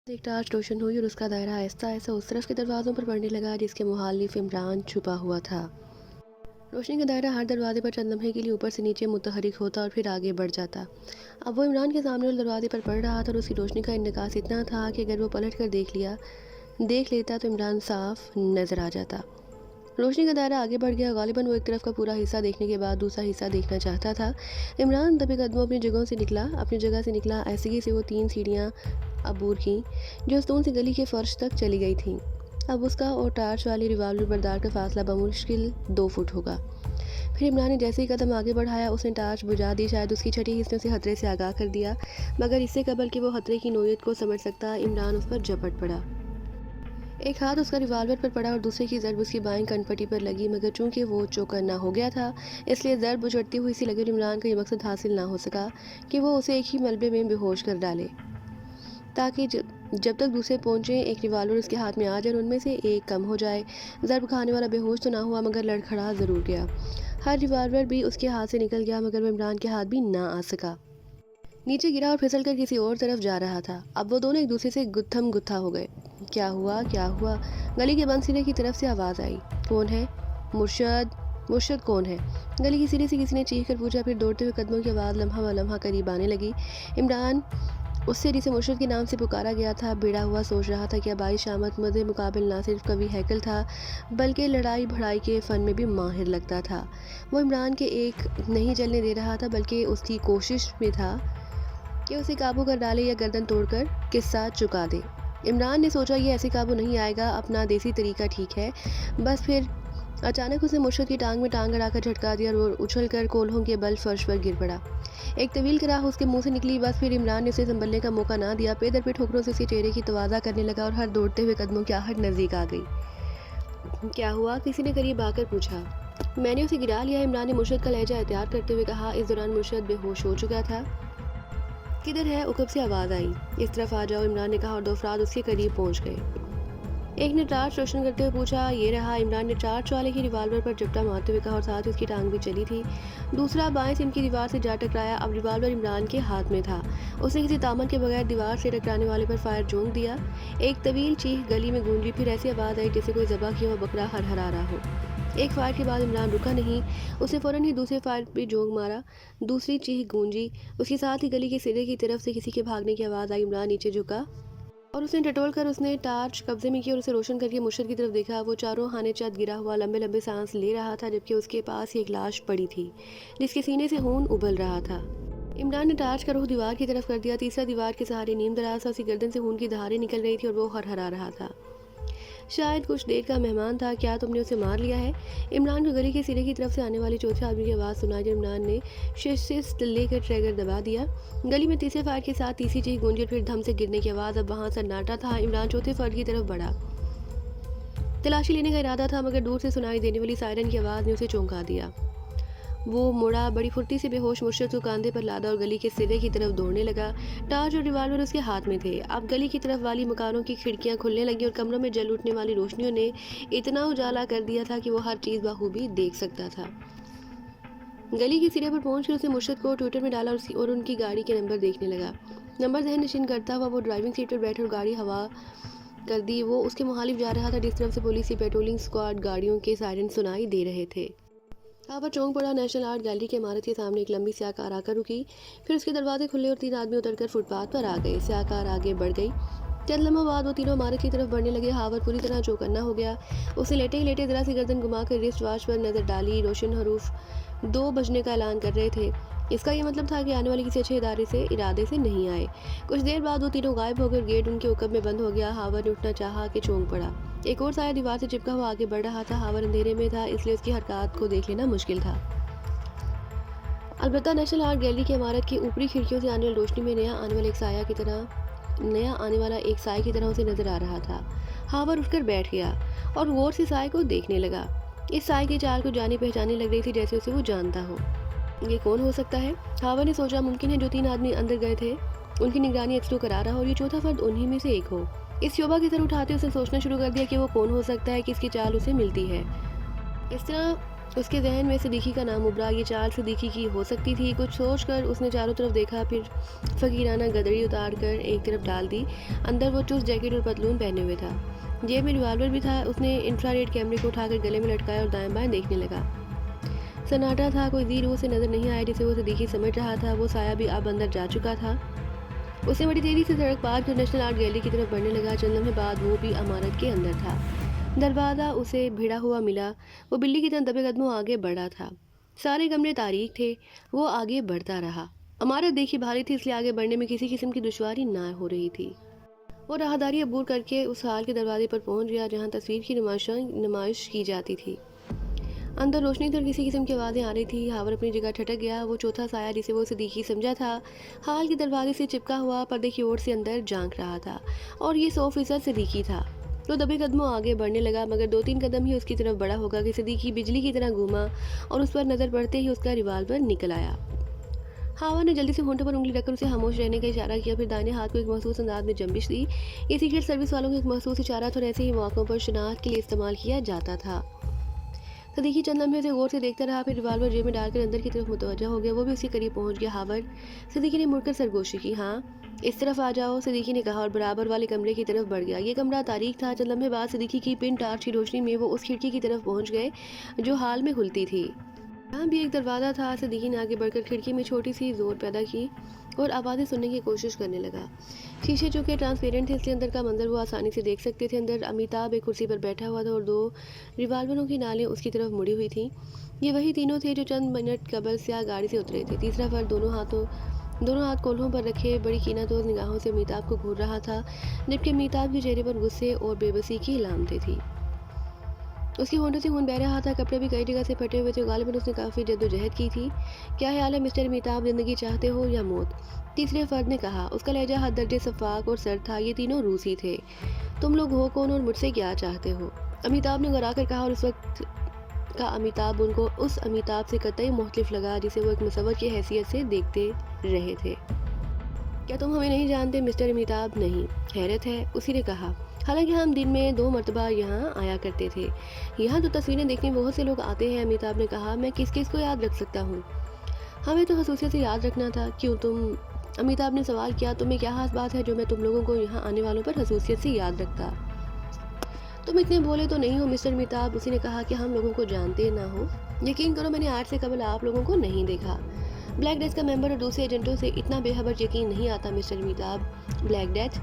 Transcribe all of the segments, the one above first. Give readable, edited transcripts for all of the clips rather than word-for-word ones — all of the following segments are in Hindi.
एक टार्च रोशन हुई और उसका दायरा आहिस्ता आहिस्ता उस तरफ के दरवाज़ों पर पड़ने लगा जिसके मुखालिफ इमरान छुपा हुआ था। रोशनी का दायरा हर दरवाजे पर चंद लम्हे के लिए ऊपर से नीचे मुतहरिक होता और फिर आगे बढ़ जाता। अब वो इमरान के सामने वाले दरवाजे पर पड़ रहा था और उसकी रोशनी का इंडकास इतना था कि अगर वो पलट कर देख लेता तो इमरान साफ नज़र आ जाता। रोशनी का दायरा आगे बढ़ गया। गालिबन वो एक तरफ का पूरा हिस्सा देखने के बाद दूसरा हिस्सा देखना चाहता था। इमरान दबे कदमों अपनी जगह से निकला। ऐसे से वो 3 सीढ़ियाँ अबूर की जो स्तून से गली के फर्श तक चली गई थीं। अब उसका और टार्च वाली रिवाल्वर बरदार का फासला बमुश्किल 2 फुट होगा। फिर इमरान ने जैसे ही कदम आगे बढ़ाया उसने टार्च बुझा दी। शायद उसकी छठी हिस्से से खतरे से आगाह कर दिया, मगर इससे कबल कि वो खतरे की नोयत को समझ सकता इमरान उस पर झपट पड़ा। एक हाथ उसका रिवॉल्वर पर पड़ा और दूसरे की ज़रब उसकी बाएं कनपट्टी पर लगी, मगर चूंकि वो चौकन्ना हो गया था इसलिए ज़रब उछड़ती हुई सी लगी और इमरान का ये मकसद हासिल ना हो सका कि वो उसे एक ही मलबे में बेहोश कर डाले, ताकि जब तक दूसरे पहुंचे एक रिवॉल्वर उसके हाथ में आ जाए और उनमें से एक कम हो जाए। ज़रब खाने वाला बेहोश तो ना हुआ मगर लड़खड़ा ज़रूर गया। हर रिवॉल्वर भी उसके हाथ से निकल गया मगर वो इमरान के हाथ भी ना आ सका। नीचे गिरा और फिसल कर किसी और तरफ जा रहा था। अब वो दोनों एक दूसरे से गुत्थम गुत्था हो गए। क्या हुआ क्या हुआ? गली के बंद सिरे की तरफ से आवाज़ आई। कौन है? मुर्शद। मुर्शद कौन है? गली की सिरे से किसी ने चीख कर पूछा। फिर दौड़ते हुए कदमों की आवाज़ लम्हा व लम्हा करीब आने लगी। इमरान उससे जिसे मुर्शद के नाम से पुकारा गया था बेड़ा हुआ सोच रहा था कि अब आई शामत मज़े मुकाबिल ना सिर्फ कवि हैकल था बल्कि लड़ाई भड़ाई के फ़न में भी माहिर लगता था। वो इमरान के एक नहीं जलने दे रहा था बल्कि उसकी कोशिश में था कि उसे काबू कर डाले या गर्दन तोड़कर किस्सा चुका दे। इमरान ने सोचा ये ऐसे काबू नहीं आएगा, अपना देसी तरीका ठीक है। बस फिर अचानक उसने मुर्शद की टांग में टांग अड़ाकर झटका दिया और वो उछल कर कोल्हों के बल फर्श पर गिर पड़ा। एक तवील कराह उसके मुंह से निकली। बस फिर इमरान ने उसे संभलने का मौका ना दिया। पे दर पे ठोकरों से उसके चेहरे की तवाज़ा करने लगा और हर दौड़ते हुए कदमों की आहट नज़दीक आ गई। क्या हुआ? किसी ने करीब आकर पूछा। मैंने उसे गिरा लिया, इमरान ने मुर्शद का लहजा एहतियात करते हुए कहा। इस दौरान मुर्शद बेहोश हो चुका था। किधर है? उकब से आवाज़ आई। इस तरफ आ जाओ, इमरान ने कहा और 2 अफराद उसके करीब पहुंच गए। एक ने टार्च रोशन करते हुए पूछा। ये रहा। इमरान ने टार्च वाले की रिवाल्वर पर झपटा मारते हुए कहा और साथ ही उसकी टांग भी चली थी। दूसरा बाएं सिम की दीवार से जा टकराया। अब रिवाल्वर इमरान के हाथ में था। उसने किसी तामन के बगैर दीवार से टकराने वाले पर फायर झोंक दिया। एक तवील चीख गली में गूंजी। फिर ऐसी आवाज़ आई जैसे कोई ज़बह किया हुआ बकरा हरहरा रहा हो। एक फायर के बाद इमरान रुका नहीं। उसने फ़ौरन ही दूसरे फायर पे झोंक मारा। दूसरी चीख गूंजी। उसके साथ ही गली के सिरे की तरफ से किसी के भागने की आवाज़ आई। इमरान नीचे झुका और उसने टटोल कर उसने टार्च कब्जे में की और उसे रोशन करके मुर्शद की तरफ देखा। वो चारों हाने चाँद गिरा हुआ लंबे लंबे सांस ले रहा था जबकि उसके पास ही एक लाश पड़ी थी जिसके सीने से खून उबल रहा था। इमरान ने टार्च का रुख दीवार की तरफ कर दिया। तीसरा दीवार के सहारे नीम दराज था। उसकी गर्दन से खून की धारें निकल रही थी और वो हरहरा रहा था। शायद कुछ देर का मेहमान था। क्या तुमने उसे मार लिया है? इमरान को गली के सिरे की तरफ से आने वाली चौथे आदमी की आवाज़ सुनाई। जब इमरान ने शिस्त लेकर ट्रैगर दबा दिया। गली में तीसरे फायर के साथ तीसरी चीख गूंजी। फिर धम से गिरने की आवाज़। अब वहाँ सन्नाटा था। इमरान चौथे फर्द की तरफ बढ़ा। तलाशी लेने का इरादा था मगर दूर से सुनाई देने वाली सायरन की आवाज़ ने उसे चौंका दिया। वो मुड़ा, बड़ी फुर्ती से बेहोश मुर्शद को कंधे पर लादा और गली के सिरे की तरफ दौड़ने लगा। टार्च और रिवाल्वर उसके हाथ में थे। अब गली की तरफ वाली मकानों की खिड़कियां खुलने लगी और कमरों में जल उठने वाली रोशनियों ने इतना उजाला कर दिया था कि वो हर चीज़ बखूबी देख सकता था। गली के सिरे पर पहुंचकर उसने मुर्शद को ट्विटर में डाला और उनकी गाड़ी के नंबर देखने लगा। नंबर जहन नशीन करता हुआ वो ड्राइविंग सीट पर बैठे और गाड़ी हवा कर दी। वो उसके मुखालिफ जा रहा था जिस तरफ से पुलिस की पेट्रोलिंग स्क्वाड गाड़ियों के सायरन सुनाई दे रहे थे। पर चौंक पड़ा। नेशनल आर्ट गैलरी की इमारत के सामने एक लंबी स्याह कार आकर रुकी। फिर उसके दरवाजे खुले और 3 आदमी उतरकर फुटपाथ पर आ गए। स्याह कार आगे बढ़ गई। चंद लम्हों बाद वो तीनों इमारत की तरफ बढ़ने लगे। हावर पूरी तरह चौकन्ना हो गया। उसने लेटे ही लेटे जरा सी गर्दन घुमाकर रिस्ट वॉच पर नजर डाली। रोशन हरूफ 2 बजने का ऐलान कर रहे थे। इसका यह मतलब था कि आने वाले किसी अच्छे इरादे से नहीं आए। कुछ देर बाद वो तीनों गायब हो गए। गेट उनके उकब में बंद हो गया। हावर ने उठना चाहा कि चौंक पड़ा। एक और साया दीवार से चिपका हुआ आगे बढ़ रहा था। हावर अंधेरे में था इसलिए उसकी हरकत को देख लेना मुश्किल था। अलबत्ता नेशनल आर्ट गैलरी की इमारत की ऊपरी खिड़कियों से आने वाली रोशनी में नया आने वाला एक साए की तरह उसे नजर आ रहा था। हावर उठकर बैठ गया और गौर से साए को देखने लगा। इस साए की चाल को जानी पहचानी लग रही थी जैसे उसे वो जानता हो। ये कौन हो सकता है? हावर ने सोचा। मुमकिन है जो 3 आदमी अंदर गए थे उनकी निगरानी एक्सटो करा रहा हो और ये चौथा फर्द उन्हीं में से एक हो। इस शोभा की सर उठाते उसने सोचना शुरू कर दिया कि वो कौन हो सकता है, किसकी चाल उसे मिलती है। इस तरह उसके जहन में सिद्दीकी का नाम उभरा। ये चाल सिद्दीकी की हो सकती थी। कुछ सोचकर उसने चारों तरफ देखा, फिर फकीराना गदड़ी उतार कर एक तरफ डाल दी। अंदर वो चुस्त जैकेट और पतलून पहने हुए था। जेब में रिवॉल्वर भी था। उसने इंफ्रारेड कैमरे को उठाकर गले में लटकाया और दाएं बाएं देखने लगा। सन्नाटा था। कोई जीर उसे नजर नहीं आया जिसे वो सिद्दीकी समझ रहा था। वो साया भी अब अंदर जा चुका था। उसे बड़ी तेजी से सड़क पार कर नेशनल आर्ट गैलरी की तरफ बढ़ने लगा। चंद लम्हे बाद वो भी इमारत के अंदर था। दरवाज़ा उसे भिड़ा हुआ मिला। वो बिल्ली की तरह दबे कदमों आगे बढ़ा था। सारे कमरे तारीक थे। वो आगे बढ़ता रहा। इमारत देखी भारी थी, इसलिए आगे बढ़ने में किसी किस्म की दुश्वारी ना हो रही थी। वो राहदारी अबूर करके उस हाल के दरवाजे पर पहुंच गया जहां तस्वीर की नुमाइश की जाती थी। अंदर रोशनी थी और किसी किस्म की आवाज़ें आ रही थी। हावर अपनी जगह ठटक गया। वो चौथा साया जिसे वो सिद्दीकी समझा था, हाल के दरवाजे से चिपका हुआ पर्दे की ओर से अंदर झांक रहा था, और ये 100% सिद्दीकी था। तो दबे कदमों आगे बढ़ने लगा, मगर 2-3 कदम ही उसकी तरफ बढ़ा होगा कि सिद्दीकी बिजली की तरह घूमा और उस पर नज़र पड़ते ही उसका रिवाल्वर निकल आया। हावा ने जल्दी से होंठों पर उंगली रखकर उसे खामोश रहने का इशारा किया, फिर दाहिने हाथ को एक महसूस अंदाज में जंबिश दी। ये सीक्रेट सर्विस वालों का एक महसूस इशारा था और ऐसे ही मौक़ों पर शनाख्त के लिए इस्तेमाल किया जाता था। सिद्दीकी चंद लम्हे उसे गौर से देखता रहा, फिर रिवाल्वर जेब में डालकर अंदर की तरफ मुतवज्जा हो गया। वो भी उसके करीब पहुंच गया। हावर, सिद्दीकी ने मुड़कर सरगोशी की। हाँ, इस तरफ आ जाओ, सिद्दीकी ने कहा और बराबर वाले कमरे की तरफ बढ़ गया। ये कमरा तारीक था। चंद लम्हे बाद सिद्दीकी की पिन टार्च की रोशनी में वो उस खिड़की की तरफ पहुंच गए जो हाल में खुलती थी। यहाँ भी एक दरवाज़ा था। सिद्दीकी ने आगे बढ़कर खिड़की में छोटी सी जोर पैदा की और आवाज़ें सुनने की कोशिश करने लगा। शीशे चूँकि ट्रांसपेरेंट थे, इसलिए अंदर का मंजर वो आसानी से देख सकते थे। अंदर अमिताभ एक कुर्सी पर बैठा हुआ था और 2 रिवाल्वरों की नालें उसकी तरफ मुड़ी हुई थी। ये वही तीनों थे जो चंद मिनट कबल से गाड़ी से उतरे थे। तीसरा फर्द दोनों हाथ कोल्हों पर रखे बड़ी कीनातोज़ निगाहों से अमिताभ को घूर रहा था, जबकि अमिताभ के चेहरे पर गुस्से और बेबसी की अलामतें थी। उसके होंठों से खून बह रहा था। कपड़े भी कई जगह से फटे हुए थे। गालिबन उसने काफ़ी जद्दोजहद की थी। क्या ख्याल है मिस्टर अमिताभ, ज़िंदगी चाहते हो या मौत? तीसरे फर्द ने कहा। उसका लहजा हद दर्जे शफ़ाक़ और सर्द था। ये तीनों रूसी थे। तुम लोग हो कौन और मुझसे क्या चाहते हो? अमिताभ ने घबरा कर कहा, और उस वक्त का अमिताभ उनको उस अमिताभ से कतई मुख्तलिफ लगा जिसे वो एक मुसव्वर की हैसियत से देखते रहे थे। क्या तुम हमें नहीं जानते मिस्टर अमिताभ? नहीं। हैरत है, उसी ने कहा। हालांकि हम दिन में 2 मरतबा यहाँ आया करते थे। यहाँ तो तस्वीरें देखने बहुत से लोग आते हैं, अमिताभ ने कहा। मैं किस किस को याद रख सकता हूँ? हमें तो खसूसियत से याद रखना था। क्यों तुम? अमिताभ ने सवाल किया। तुम्हें क्या खास बात है जो मैं तुम लोगों को यहाँ आने वालों पर खसूसियत से याद रखता? तुम इतने भोले तो नहीं हो मिस्टर अमिताभ, उसी ने कहा। कि हम लोगों को जानते ना हो? यकीन करो, मैंने आज से कबल आप लोगों को नहीं देखा। ब्लैक डेथ का मेंबर और दूसरे एजेंटों से इतना बेखबर यकीन नहीं आता mister Amitabh. Black death?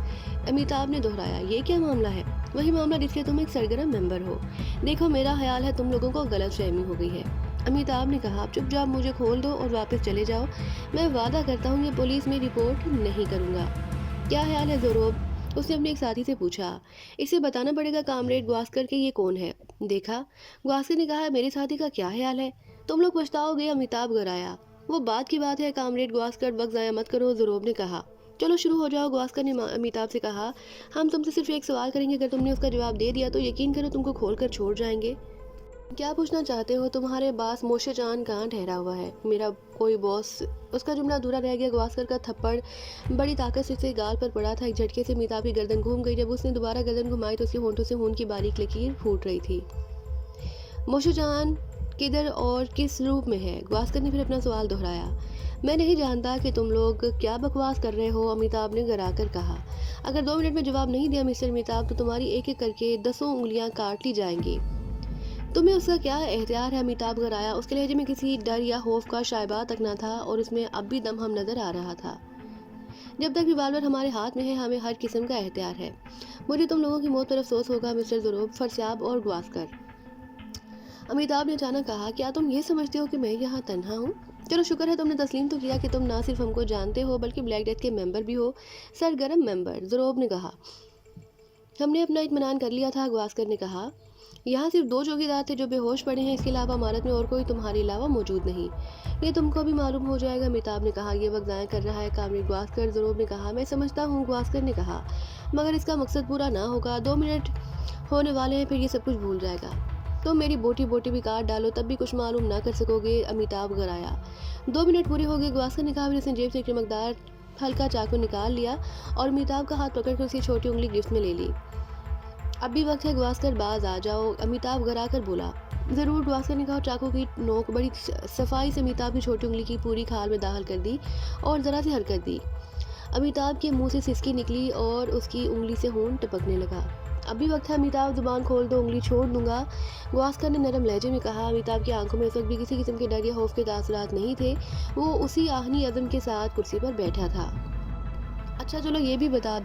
Amitabh ने दोहराया। ये क्या मामला है? वही मामला जिसके तुम एक सरगर्म मेंबर हो। देखो, मेरा ख्याल है तुम लोगों को गलतफहमी हो गई है। अमिताभ ने कहा। आप चुपचाप मुझे खोल दो और वापस चले जाओ। मैं वादा करता हूँ कि पुलिस में रिपोर्ट नहीं करूँगा। क्या ख्याल है ज़ोरोब? उसने अपने एक साथी से पूछा। इसे बताना पड़ेगा कामरेड ग्वास्कर के ये कौन है। देखा, ग्वास्कर ने कहा। मेरे साथी का क्या ख्याल है? तुम लोग पछताओगे, अमिताभ गराया। वो बात की बात है कामरेड ग्वास्कर, वक्त ज़ाया मत करो, ज़ोरोब ने कहा। चलो शुरू हो जाओ, ग्वास्कर ने अमिताभ से कहा। हम तुमसे सिर्फ एक सवाल करेंगे, अगर तुमने उसका जवाब दे दिया तो यकीन करो तुमको खोल कर छोड़ जाएंगे। क्या पूछना चाहते हो? तुम्हारे बास मोशे जान कहाँ ठहरा हुआ है? मेरा कोई बॉस? उसका जुमला अधूरा रह गया। ग्वास्कर का थप्पड़ बड़ी ताकत से उसके गाल पर पड़ा था। एक झटके से अमिताभ की गर्दन घूम गई। जब उसने दोबारा गर्दन घुमाई तो उसके होंठों से खून की बारीक लकीर फूट रही थी। मोशे जान किधर और किस रूप में है? ग्वास्कर ने फिर अपना सवाल दोहराया। मैं नहीं जानता कि तुम लोग क्या बकवास कर रहे हो, अमिताभ ने गरा कर कहा। अगर 2 मिनट में जवाब नहीं दिया मिस्टर अमिताभ तो तुम्हारी एक एक करके 10 उंगलियां काट ली जाएंगी। तुम्हें उसका क्या एहतियार है? अमिताभ गराया। उसके लहजे में किसी डर या खौफ का शायबा तक न था और उसमें अब भी दम हम नजर आ रहा था। जब तक रिवाल्वर हमारे हाथ में है हमें हर किस्म का एहतियार है। मुझे तुम लोगों की मौत पर अफसोस होगा मिस्टर ज़ोरोब, फरस्याब और ग्वास्कर। अमिताभ ने अचानक कहा। क्या तुम ये समझते हो कि मैं यहाँ तन्हा हूँ? चलो शुक्र है तुमने तस्लीम तो किया कि तुम ना सिर्फ हमको जानते हो बल्कि ब्लैक डेथ के मेंबर भी हो। सरगर्म मेंबर, ज़ोरोब ने कहा। हमने अपना इत्मीनान कर लिया था, ग्वास्कर ने कहा। यहाँ सिर्फ 2 चौकीदार थे जो बेहोश पड़े हैं, इसके अलावा इमारत में और कोई तुम्हारे अलावा मौजूद नहीं। ये तुमको भी मालूम हो जाएगा, अमिताभ ने कहा। ये वक्त ज़ाया कर रहा है कामरेड ग्वास्कर, ज़ोरोब ने कहा। मैं समझता हूँ, ग्वास्कर ने कहा, मगर इसका मकसद पूरा ना होगा। 2 मिनट होने वाले हैं, फिर ये सब कुछ भूल जाएगा। तुम मेरी बोटी बोटी भी काट डालो तब भी कुछ मालूम ना कर सकोगे, अमिताभ गराया। 2 मिनट पूरे हो गए, ग्वास्कर ने कहा। फिर उसने जेब से एक चमकदार हल्का चाकू निकाल लिया और अमिताभ का हाथ पकड़कर उसकी छोटी उंगली गिफ्ट में ले ली। अब भी वक्त है ग्वास्कर, बाज आ जाओ, अमिताभ गरा कर बोला। ज़रूर, गवास्कर ने कहा और चाकू की नोक बड़ी सफाई से अमिताभ की छोटी उंगली की पूरी खाल में दाखिल कर दी और ज़रा सी हरकत दी। अमिताभ के मुंह से सिसकी निकली और उसकी उंगली से खून टपकने लगा। अब भी वक्त है अमिताभ, जुबान खोल दो, उंगली छोड़ दूंगा, गवास्कर ने नरम लहजे में कहा। अमिताभ की आंखों में इस वक्त भी किसी किस्म के डर या खौफ के तासुरात नहीं थे। वो उसी आहनी अज़म के साथ कुर्सी पर बैठा था। अच्छा चलो यही बता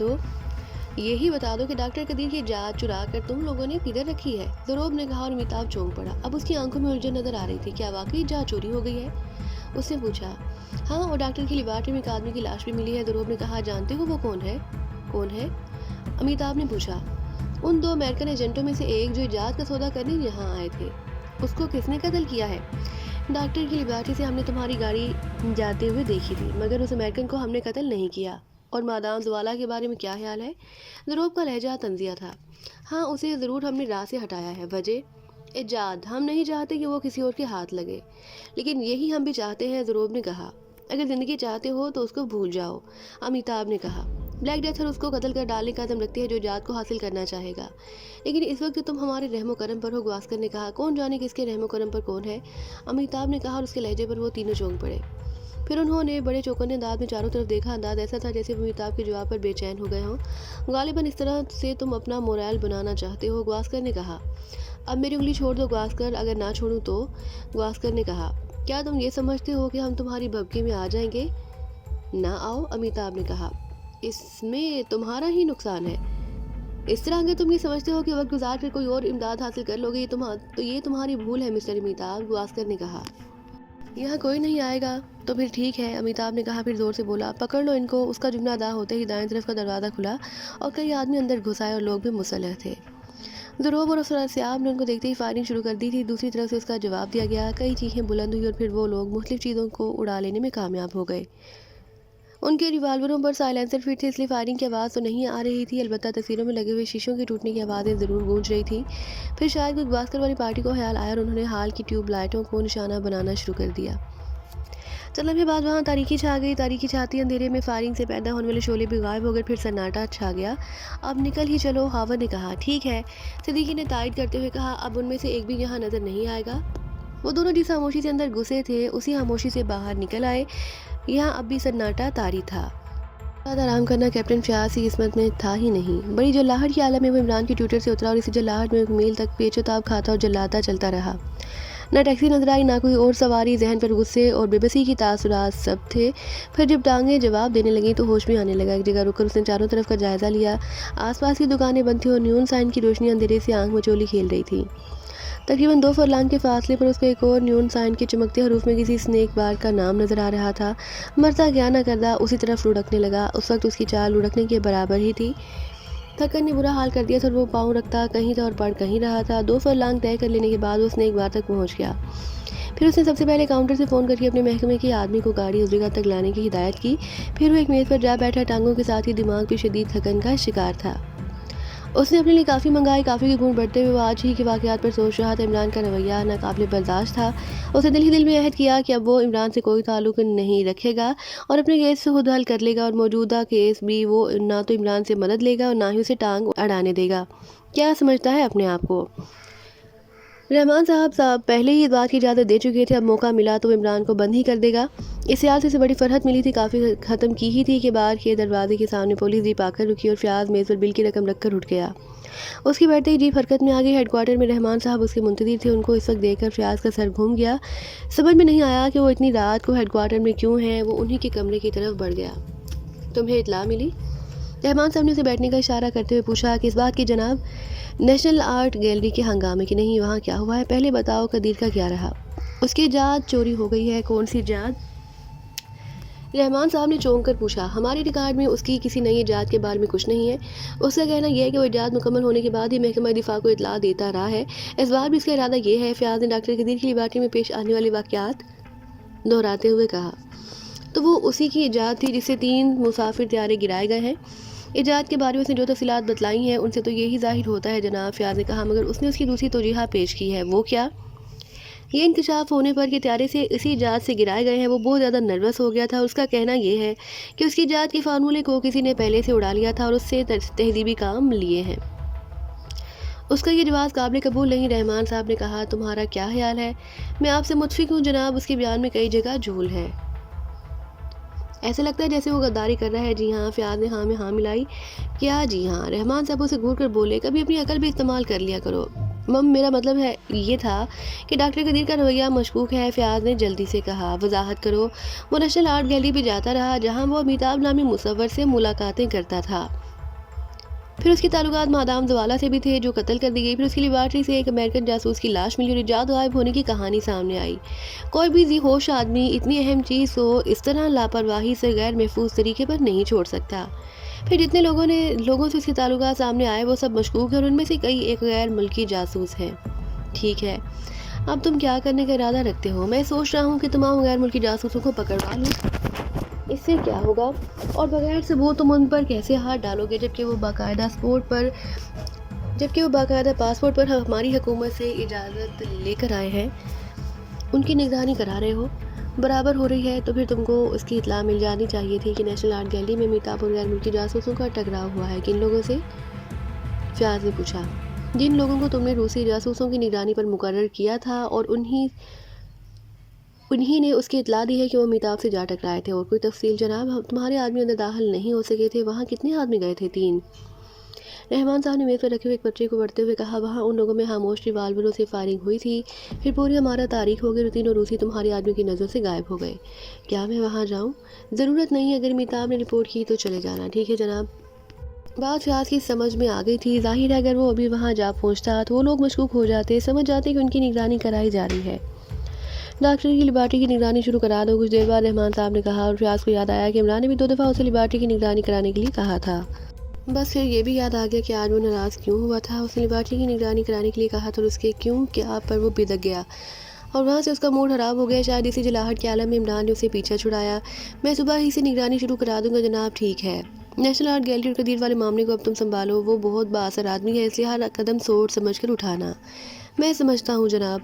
दो कि डॉक्टर कदीर की जांच चुरा कर तुम लोगों ने किधर रखी है? ज़ुरैब ने कहा और अमिताभ चौंक पड़ा। अब उसकी आंखों में उलझन नजर आ रही थी। क्या वाकई जांच चोरी हो गई है? उसने पूछा। हाँ, और डॉक्टर की लिबार्ट्री में एक आदमी की लाश भी मिली है। ज़ुरैब ने कहा। जानते हो वो कौन है? कौन है? अमिताभ ने पूछा। उन 2 अमेरिकन एजेंटों में से एक जो इजाज़ का सौदा करने यहाँ आए थे। उसको किसने कत्ल किया है? डॉक्टर की लिबार्ट्री से हमने तुम्हारी गाड़ी जाते हुए देखी थी, मगर उस अमेरिकन को हमने कत्ल नहीं किया। और मादाम जवाला के बारे में क्या ख्याल है? ज़ुरैब का लहजा तंजिया था। हाँ, उसे ज़रूर हमने राह से हटाया है। वजह? इजाद। हम नहीं चाहते कि वो किसी और के हाथ लगे, लेकिन यही हम भी चाहते हैं, ज़ुरैब ने कहा। अगर ज़िंदगी चाहते हो तो उसको भूल जाओ, अमिताभ ने कहा। ब्लैक डेथर उसको कत्ल कर डालने का अज़म रखती है जो इजाद को हासिल करना चाहेगा, लेकिन इस वक्त तुम हमारे रहमो करम पर हो, गवास्कर ने कहा। कौन जाने किसके रहमो करम पर कौन है? अमिताभ ने कहा और उसके लहजे पर वो तीनों चौंक पड़े। फिर उन्होंने बड़े चौकन्ने अंदाज में चारों तरफ देखा। अंदाज ऐसा था जैसे वो अमिताभ के जवाब पर बेचैन हो गए हों। गालिबन इस तरह से तुम अपना मोरल बनाना चाहते हो, गवास्कर ने कहा। अब मेरी उंगली छोड़ दो गवास्कर। अगर ना छोड़ूं तो? गवास्कर ने कहा। क्या तुम ये समझते हो कि हम तुम्हारी भपके में आ जाएंगे? ना आओ, अमिताभ ने कहा। इसमें तुम्हारा ही नुकसान है। इस तरह अगर तुम ये समझते हो कि वक्त गुजार कर कोई और इमदाद हासिल कर लोगे तो ये तुम्हारी भूल है मिस्टर अमिताभ, गवास्कर ने कहा। यहाँ कोई नहीं आएगा तो फिर ठीक है, अमिताभ ने कहा। फिर जोर से बोला। पकड़ लो इनको। उसका जुमला अदा होते ही दाएं तरफ का दरवाज़ा खुला और कई आदमी अंदर घुस आए और लोग भी मुसल्लह थे। ज़ुरैब और सियाब ने उनको देखते ही फायरिंग शुरू कर दी थी। दूसरी तरफ से उसका जवाब दिया गया। कई चीखें बुलंद हुई और फिर वो लोग मुख्तलिफ चीज़ों को उड़ा लेने में कामयाब हो गए। उनके रिवाल्वरों पर साइलेंसर फिट थे, इसलिए फायरिंग की आवाज़ तो नहीं आ रही थी, अलबत्ता तस्वीरों में लगे हुए शीशों के टूटने की आवाज़ें ज़रूर गूंज रही थी। फिर शायद कोई गवास्कर वाली पार्टी को ख्याल आया और उन्होंने हाल की ट्यूब लाइटों को निशाना बनाना शुरू कर दिया। चंद लम्हे बाद वहाँ तारीकी छा गई। तारीकी छाती अंधेरे में फायरिंग से पैदा होने वाले शोले भी गायब हो गए। फिर सन्नाटा छा गया। अब निकल ही चलो, हावर ने कहा। ठीक है, सिद्दीकी ने तायद करते हुए कहा। अब उनमें से एक भी यहाँ नज़र नहीं आएगा। वो दोनों जिस खामोशी से अंदर घुसे थे उसी खामोशी से बाहर निकल आए। यहाँ अब भी सन्नाटा तारी था। ज़्यादा आराम करना कैप्टन फयाज की किस्मत में था ही नहीं। बड़ी जल्लाहट की आलम में वो इमरान के ट्विटर से उतरा और इसी जल्लाहट में 1 मील तक पेचोताब खाता और जल्लाता चलता रहा। ना टैक्सी नजर आई, ना कोई और सवारी। जहन पर गुस्से और बेबसी की तासुरात सब थे। फिर जब टांगें जवाब देने लगी तो होश भी आने लगा। एक जगह रुककर उसने चारों तरफ का जायजा लिया। आसपास की दुकानें बंद थी और न्यून साइन की रोशनी अंधेरे से आंख मचोली खेल रही थी। तकरीबन 2 फरलांग के फासले पर उसको एक और न्यून साइन के चमकते हरूफ में किसी स्नेक बार का नाम नजर आ रहा था। मरता क्या ना करदा उसी तरफ लुढ़कने लगा। उस वक्त उसकी चाल लुढ़कने के बराबर ही थी। थकन ने बुरा हाल कर दिया था और वो पाँव रखता कहीं था और पड़ कहीं रहा था। 2 फरलांग तय कर लेने के बाद वो स्नेक बार तक पहुंच गया। फिर उसने सबसे पहले काउंटर से फ़ोन करके अपने महकमे के आदमी को गाड़ी उस जगह तक लाने की हिदायत की। फिर वो एक मेज़ पर जा बैठा। टांगों के साथ ही दिमाग भी शदीद थकन का शिकार था। उसने अपने लिए काफ़ी मंगाई। काफ़ी के गुण बढ़ते हुए वो आज ही के वाक़यात पर सोच रहा था। इमरान का रवैया नाकाबिले बर्दाश्त था। उसने दिल ही दिल में अहद किया कि अब वो इमरान से कोई ताल्लुक़ नहीं रखेगा और अपने केस से खुद हल कर लेगा। और मौजूदा केस भी वो ना तो इमरान से मदद लेगा और ना ही उसे टांग अड़ाने देगा। क्या समझता है अपने आप को? रहमान साहब पहले ही इस बात की इजाज़त दे चुके थे। अब मौका मिला तो वो इमरान को बंद ही कर देगा। इस ख्याल से बड़ी फरहत मिली थी। काफ़ी ख़त्म की ही थी कि बाहर के दरवाजे के सामने पुलिस जीप आकर रुकी और फयाज मेज़ पर बिल की रकम रखकर उठ गया। उसकी बैठते ही जीप हरकत में आ गई। हेडक्वार्टर में रहमान साहब उसके मुंतज़िर थे। उनको इस वक्त देखकर फयाज का सर घूम गया। समझ में नहीं आया कि वो इतनी रात को हेडक्वार्टर में क्यों है। वो उन्हीं के कमरे की तरफ बढ़ गया। तुम्हें इत्तला मिली? रहमान साहब ने उसे बैठने का इशारा करते हुए पूछा। कि इस बात की जनाब, नेशनल आर्ट गैलरी के हंगामे की नहीं, वहाँ क्या हुआ है पहले बताओ। कदीर का क्या रहा? उसकी जात चोरी हो गई है। कौन सी जात? रहमान साहब ने चौंक कर पूछा। हमारे रिकॉर्ड में उसकी किसी नई इजाद के बारे में कुछ नहीं है। उसका कहना यह है कि वो इजाद मुकम्मल होने के बाद ही महकमा दिफा को इतला देता रहा है। इस बार भी इसका इरादा ये है। फयाज ने डॉक्टर कदीर की लिबार्ट्री में पेश आने वाले वाक़यात दोहराते हुए कहा। तो वो उसी की इजाद थी जिससे 3 मुसाफिर त्यारे गिराए गए हैं। इजाद के बारे में उसने जो तफसीलात बतलाई हैं उनसे तो यही जाहिर होता है जनाब, फयाज ने कहा। मगर उसने उसकी दूसरी तौजीहा पेश की है। वो क्या? ये इंकशाफ होने पर कि त्यारे से इसी इजाद से गिराए गए हैं, वो बहुत ज़्यादा नर्वस हो गया था। उसका कहना यह है कि उसकी इजाद के फार्मूले को किसी ने पहले से उड़ा लिया था और उससे तहजीबी काम लिए हैं। उसका ये जवाब काबिल कबूल नहीं। रहमान साहब ने कहा, तुम्हारा क्या ख्याल है? मैं आपसे मुतफिक हूँ जनाब। उसके बयान में कई जगह झूल है। ऐसा लगता है जैसे वो गद्दारी कर रहा है। जी हाँ, फ़याज़ ने हाँ में हाँ मिलाई। क्या जी हाँ? रहमान साहब उसे घूर कर बोले, कभी अपनी अकल भी इस्तेमाल कर लिया करो। मेरा मतलब है ये था कि डॉक्टर कदीर का रवैया मशकूक है। फ़याज़ ने जल्दी से कहा, वजाहत करो। वो नेशनल आर्ट गैलरी पे जाता रहा जहाँ वो अमिताभ नामी मुसव्वर से मुलाकातें करता था। फिर उसके ताल्लुकात मादाम जवाला से भी थे जो कत्ल कर दी गई। फिर उसकी लेबॉर्ट्री से एक अमेरिकन जासूस की लाश मिली और इजाद गायब होने की कहानी सामने आई। कोई भी जी होश आदमी इतनी अहम चीज़ को इस तरह लापरवाही से गैर महफूज तरीके पर नहीं छोड़ सकता। फिर जितने लोगों से उसके ताल्लुकात सामने आए वो सब मशकूक हैं और उनमें से कई एक गैर मुल्की जासूस हैं। ठीक है, अब तुम क्या करने का इरादा रखते हो? मैं सोच रहा हूँ कि तमाम गैर मुल्की जासूसों को पकड़वा लूँ। इससे क्या होगा? और बगैर सबूत तुम उन पर कैसे हाथ डालोगे जबकि वो बाकायदा पासपोर्ट पर हमारी हुकूमत से इजाज़त लेकर आए हैं। उनकी निगरानी करा रहे हो, बराबर हो रही है। तो फिर तुमको उसकी इत्तला मिल जानी चाहिए थी कि नेशनल आर्ट गैलरी में अमिताभ और गैर मुल्की जासूसों का टकराव हुआ है। किन लोगों से? फ़याज़ ने पूछा। जिन लोगों को तुमने रूसी जासूसों की निगरानी पर मुकर्रर किया था और उन्हीं ने उसकी इत्तला दी है कि वो अमिताभ से जा टकराए थे। और कोई तफसील जनाब? तुम्हारे आदमी अंदर दाखिल नहीं हो सके थे। वहाँ कितने आदमी गए थे? 3। रहमान साहब ने मेज़ पर रखे हुए एक पर्चे को पढ़ते हुए कहा, वहाँ उन लोगों में खामोश रिवाल्वरों से फायरिंग हुई थी। फिर पूरी हमारा तारीख हो गई। तीनों रूसी तुम्हारे आदमियों की नज़र से गायब हो गए। क्या मैं वहाँ जाऊँ? ज़रूरत नहीं है। अगर अमिताभ ने रिपोर्ट की तो चले जाना। ठीक है जनाब। बात फ़याज़ की समझ में आ गई थी। ज़ाहिर है अगर वो अभी वहाँ जा पहुँचता तो वो लोग मशकूक हो जाते, समझ जाते कि उनकी निगरानी कराई जा रही है। डॉक्टर की लेबॉर्ट्री की निगरानी शुरू करा दो। कुछ देर बाद रहमान साहब ने कहा और फ़याज़ को याद आया कि इमरान ने भी 2 दफ़ा उसे लेबॉर्ट्री की निगरानी कराने के लिए कहा था। बस फिर ये भी याद आ गया कि आज वो नाराज़ क्यों हुआ था। उसने लेबॉर्ट्री की निगरानी कराने के लिए कहा था और उसके क्यों क्या पर वो बिदक गया और वहाँ से उसका मूड ख़राब हो गया। शायद इसी जलाहट के आलम में इमरान ने उसे पीछा छुड़ाया। मैं सुबह ही से निगरानी शुरू करा दूंगा जनाब। ठीक है। नेशनल आर्ट गैलरी और कदीर वाले मामले को अब तुम संभालो। वो बहुत बाअसर आदमी है, इसलिए हर कदम सोच समझ कर उठाना। मैं समझता हूँ जनाब।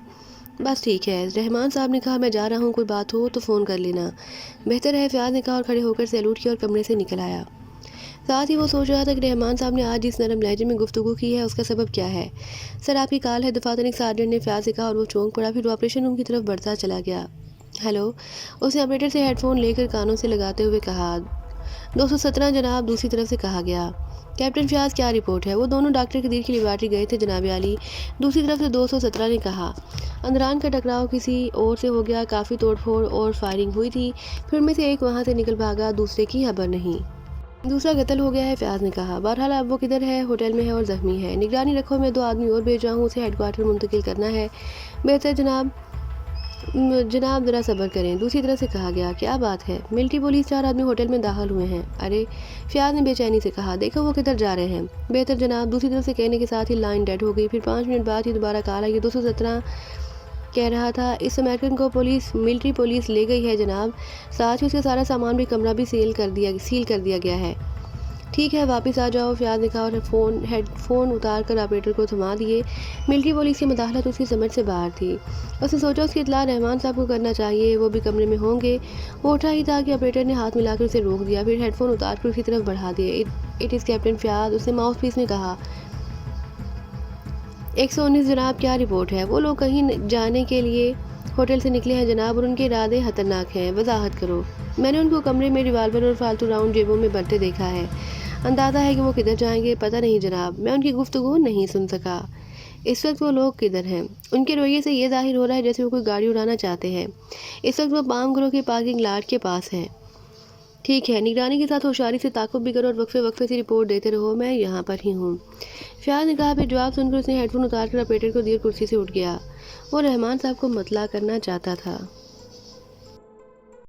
बस ठीक है। रहमान साहब ने कहा, मैं जा रहा हूँ, कोई बात हो तो फ़ोन कर लेना। बेहतर है, फ़याज़ ने कहा और खड़े होकर सैल्यूट किया और कमरे से निकल आया। साथ ही वो सोच रहा था कि रहमान साहब ने आज जिस नरम लहजे में गुफ्तगू की है उसका सबब क्या है। सर आपकी कॉल है, दफातर एक सार्जेंट ने फ़याज़ से कहा और वो चौंक पड़ा। फिर वो ऑपरेशन रूम की तरफ बढ़ता चला गया। हेलो, उसने ऑपरेटर से हेडफोन लेकर कानों से लगाते हुए कहा। 217 जनाब, दूसरी तरफ से कहा गया। कैप्टन फ़याज़ क्या रिपोर्ट है? वो दोनों डॉक्टर कदीर की लेबॉर्ट्री गए थे जनाब आली। दूसरी तरफ से 217 ने कहा। अंदरान का टकराव किसी और से हो गया, काफ़ी तोड़फोड़ और फायरिंग हुई थी। फिर उनमें से एक वहाँ से निकल भागा, दूसरे की खबर नहीं। दूसरा कत्ल हो गया है, फ़याज़ ने कहा। बहरहाल अब वो किधर है? होटल में है और ज़ख्मी है। निगरानी रखो, मैं 2 आदमी और भेज रहा हूँ, उसे हेडक्वार्टर मुंतकिल करना है। बेहतर जनाब। जनाब ज़रा सब्र करें। दूसरी तरफ से कहा गया। क्या बात है? मिलिट्री पुलिस 4 आदमी होटल में दाखिल हुए हैं। अरे, फ़याज़ ने बेचैनी से कहा। देखो वो किधर जा रहे हैं। बेहतर जनाब। दूसरी तरफ से कहने के साथ ही लाइन डेड हो गई। फिर 5 मिनट बाद ही दोबारा कॉल आई। 217 कह रहा था, इस अमेरिकन को मिलिट्री पुलिस ले गई है जनाब। साथ ही उसका सारा सामान भी, कमरा भी सील कर दिया गया है। ठीक है, वापस आ जाओ, फ़याज़ ने कहा और हेडफोन उतार कर ऑपरेटर को थमा दिए। मिलिट्री पुलिस की मुदाखलत उसकी समझ से बाहर थी। उसने सोचा उसकी इत्तला रहमान साहब को करना चाहिए, वो भी कमरे में होंगे। वो उठा ही था कि ऑपरेटर ने हाथ मिलाकर उसे रोक दिया। फिर हेडफोन उतार कर उसकी तरफ बढ़ा दिए। इट इज़ कैप्टन फ़याज़, उसने माउथ पीस में कहा। 119 जनाब, क्या रिपोर्ट है? वो लोग कहीं जाने के लिए होटल से निकले हैं जनाब और उनके इरादे खतरनाक हैं। वजाहत करो। मैंने उनको कमरे में रिवाल्वर और फालतू राउंड जेबों में भरते देखा है। अंदाज़ा है कि वो किधर जाएंगे, पता नहीं जनाब। मैं उनकी गुफ्तगू नहीं सुन सका। इस वक्त वो लोग किधर हैं? उनके रवैये से ये जाहिर हो रहा है जैसे वो कोई गाड़ी उड़ाना चाहते हैं। इस वक्त वो पाम ग्रो के पार्किंग लॉट के पास हैं। ठीक है, निगरानी के साथ होशियारी से ताक़ुब भी करो और वक्फे वक्फे से रिपोर्ट देते रहो। मैं यहाँ पर ही हूँ। फ़याज़ ने कहा। फिर जवाब सुनकर उसने हेडफोन उतार कर ऑपरेटर को दिए, कुर्सी से उठ गया। वो रहमान साहब को मतला करना चाहता था।